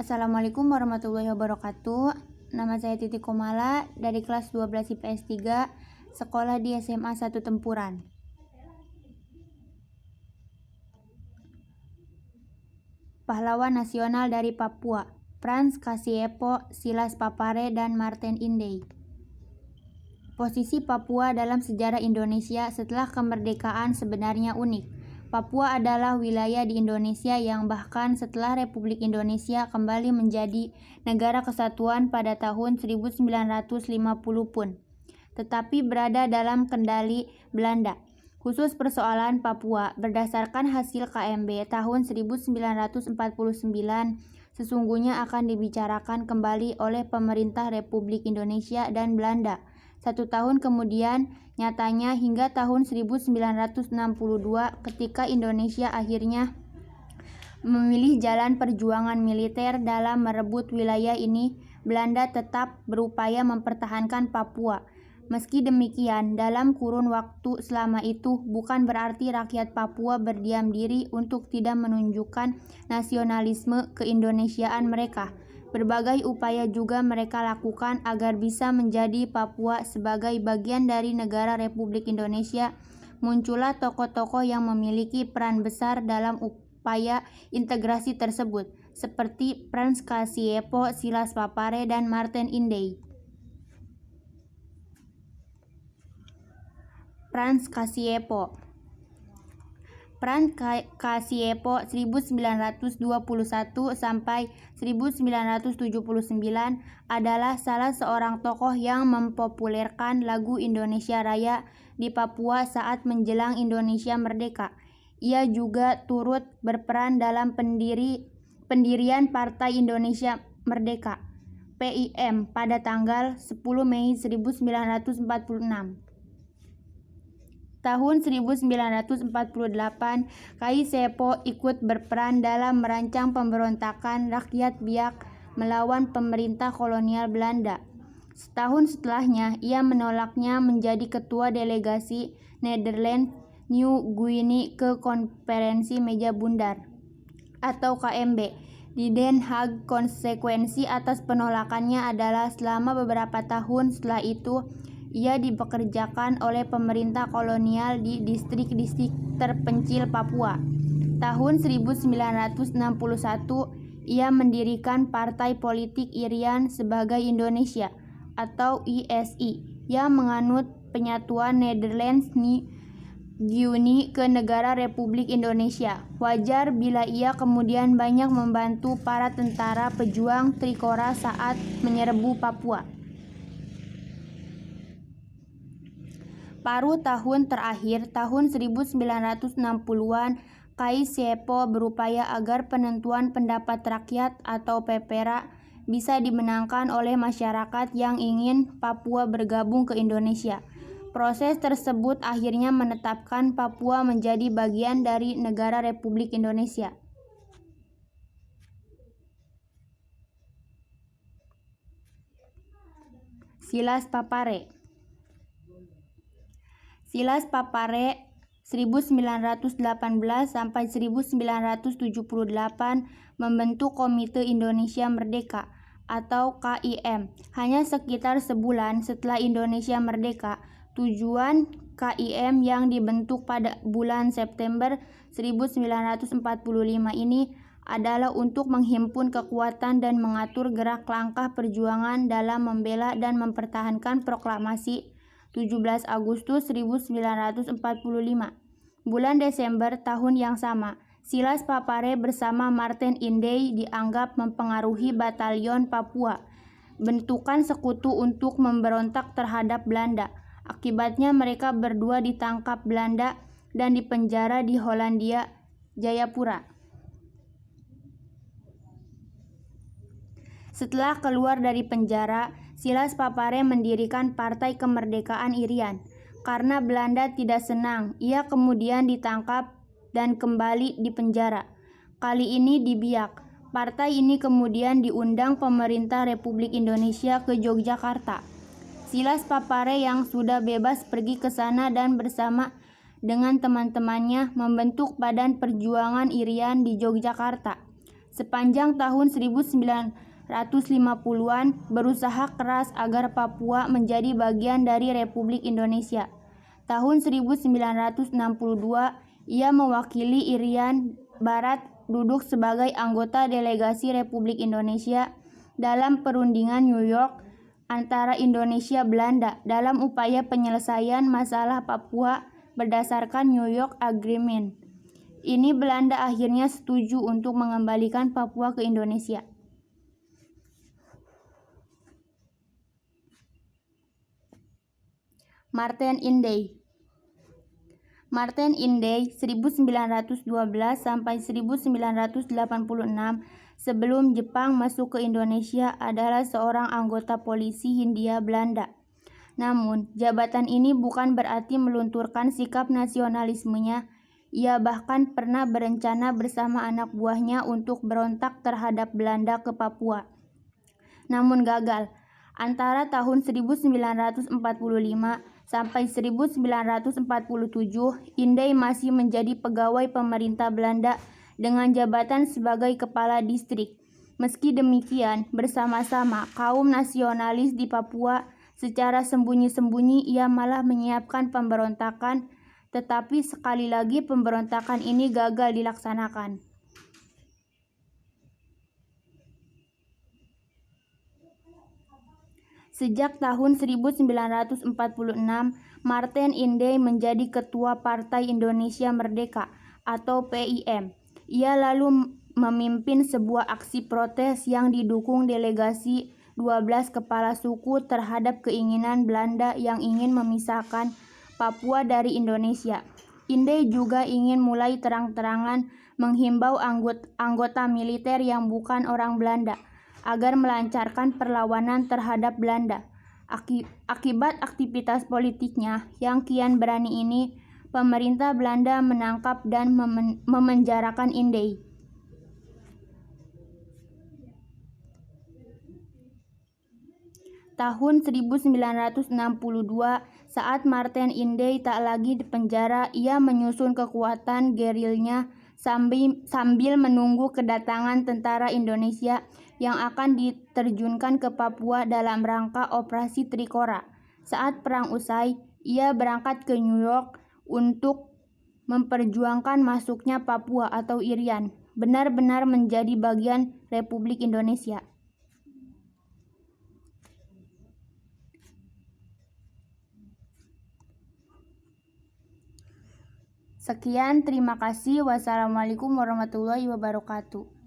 Assalamualaikum warahmatullahi wabarakatuh. Nama saya Titi Komala dari kelas 12 IPS 3, sekolah di SMA 1 Tempuran. Pahlawan nasional dari Papua, Frans Kasiepo, Silas Papare, dan Martin Inday. Posisi Papua dalam sejarah Indonesia setelah kemerdekaan sebenarnya unik. Papua adalah wilayah di Indonesia yang bahkan setelah Republik Indonesia kembali menjadi negara kesatuan pada tahun 1950 pun, tetapi berada dalam kendali Belanda. Khusus persoalan Papua, berdasarkan hasil KMB tahun 1949, sesungguhnya akan dibicarakan kembali oleh pemerintah Republik Indonesia dan Belanda. 1 tahun kemudian, nyatanya hingga tahun 1962 ketika Indonesia akhirnya memilih jalan perjuangan militer dalam merebut wilayah ini, Belanda tetap berupaya mempertahankan Papua. Meski demikian, dalam kurun waktu selama itu bukan berarti rakyat Papua berdiam diri untuk tidak menunjukkan nasionalisme keindonesiaan mereka. Berbagai upaya juga mereka lakukan agar bisa menjadi Papua sebagai bagian dari negara Republik Indonesia. Muncullah tokoh-tokoh yang memiliki peran besar dalam upaya integrasi tersebut, seperti Frans Kasiepo, Silas Papare, dan Martin Inday. Frans Kasiepo. Frans Kasiepo 1921 sampai 1979 adalah salah seorang tokoh yang mempopulerkan lagu Indonesia Raya di Papua saat menjelang Indonesia merdeka. Ia juga turut berperan dalam pendirian Partai Indonesia Merdeka (PIM) pada tanggal 10 Mei 1946. Tahun 1948, Kasiepo ikut berperan dalam merancang pemberontakan rakyat Biak melawan pemerintah kolonial Belanda. Setahun setelahnya, ia menolaknya menjadi ketua delegasi Nederland New Guinea ke Konferensi Meja Bundar atau KMB di Den Haag. Konsekuensi atas penolakannya adalah selama beberapa tahun setelah itu, ia dipekerjakan oleh pemerintah kolonial di distrik-distrik terpencil Papua. Tahun 1961, ia mendirikan Partai Politik Irian Sebagai Indonesia atau ISI yang menganut penyatuan Nederlands New Guinea ke negara Republik Indonesia. Wajar bila ia kemudian banyak membantu para tentara pejuang Trikora saat menyerbu Papua. Paruh tahun terakhir, tahun 1960-an, Kasiepo berupaya agar penentuan pendapat rakyat atau PPRA bisa dimenangkan oleh masyarakat yang ingin Papua bergabung ke Indonesia. Proses tersebut akhirnya menetapkan Papua menjadi bagian dari negara Republik Indonesia. Silas Papare. Silas Papare 1918 sampai 1978 membentuk Komite Indonesia Merdeka atau KIM. Hanya sekitar sebulan setelah Indonesia merdeka, tujuan KIM yang dibentuk pada bulan September 1945 ini adalah untuk menghimpun kekuatan dan mengatur gerak langkah perjuangan dalam membela dan mempertahankan proklamasi 17 Agustus 1945. Bulan Desember tahun yang sama, Silas Papare bersama Martin Inday dianggap mempengaruhi Batalion Papua, bentukan sekutu untuk memberontak terhadap Belanda. Akibatnya mereka berdua ditangkap Belanda dan dipenjara di Hollandia, Jayapura. Setelah keluar dari penjara, Silas Papare mendirikan Partai Kemerdekaan Irian. Karena Belanda tidak senang, ia kemudian ditangkap dan kembali dipenjara. Kali ini di Biak. Partai ini kemudian diundang pemerintah Republik Indonesia ke Yogyakarta. Silas Papare yang sudah bebas pergi ke sana dan bersama dengan teman-temannya membentuk Badan Perjuangan Irian di Yogyakarta. sepanjang tahun 1950-an berusaha keras agar Papua menjadi bagian dari Republik Indonesia. Tahun 1962, ia mewakili Irian Barat duduk sebagai anggota delegasi Republik Indonesia dalam perundingan New York antara Indonesia Belanda dalam upaya penyelesaian masalah Papua berdasarkan New York Agreement. Ini Belanda akhirnya setuju untuk mengembalikan Papua ke Indonesia. Martin Inday. Martin Inday 1912 sampai 1986 sebelum Jepang masuk ke Indonesia adalah seorang anggota polisi Hindia Belanda. Namun, jabatan ini bukan berarti melunturkan sikap nasionalismenya. Ia bahkan pernah berencana bersama anak buahnya untuk berontak terhadap Belanda ke Papua. Namun gagal. Antara tahun 1945 sampai 1947, Inday masih menjadi pegawai pemerintah Belanda dengan jabatan sebagai kepala distrik. Meski demikian, bersama-sama kaum nasionalis di Papua secara sembunyi-sembunyi ia malah menyiapkan pemberontakan, tetapi sekali lagi pemberontakan ini gagal dilaksanakan. Sejak tahun 1946, Martin Inday menjadi ketua Partai Indonesia Merdeka atau PIM. Ia lalu memimpin sebuah aksi protes yang didukung delegasi 12 kepala suku terhadap keinginan Belanda yang ingin memisahkan Papua dari Indonesia. Inday juga ingin mulai terang-terangan menghimbau anggota militer yang bukan orang Belanda agar melancarkan perlawanan terhadap Belanda. Akibat aktivitas politiknya yang kian berani ini, pemerintah Belanda menangkap dan memenjarakan Inday. Tahun 1962, saat Martin Inday tak lagi di penjara, ia menyusun kekuatan gerilnya sambil menunggu kedatangan tentara Indonesia yang akan diterjunkan ke Papua dalam rangka Operasi Trikora. Saat perang usai, ia berangkat ke New York untuk memperjuangkan masuknya Papua atau Irian benar-benar menjadi bagian Republik Indonesia. Sekian, terima kasih. Wassalamualaikum warahmatullahi wabarakatuh.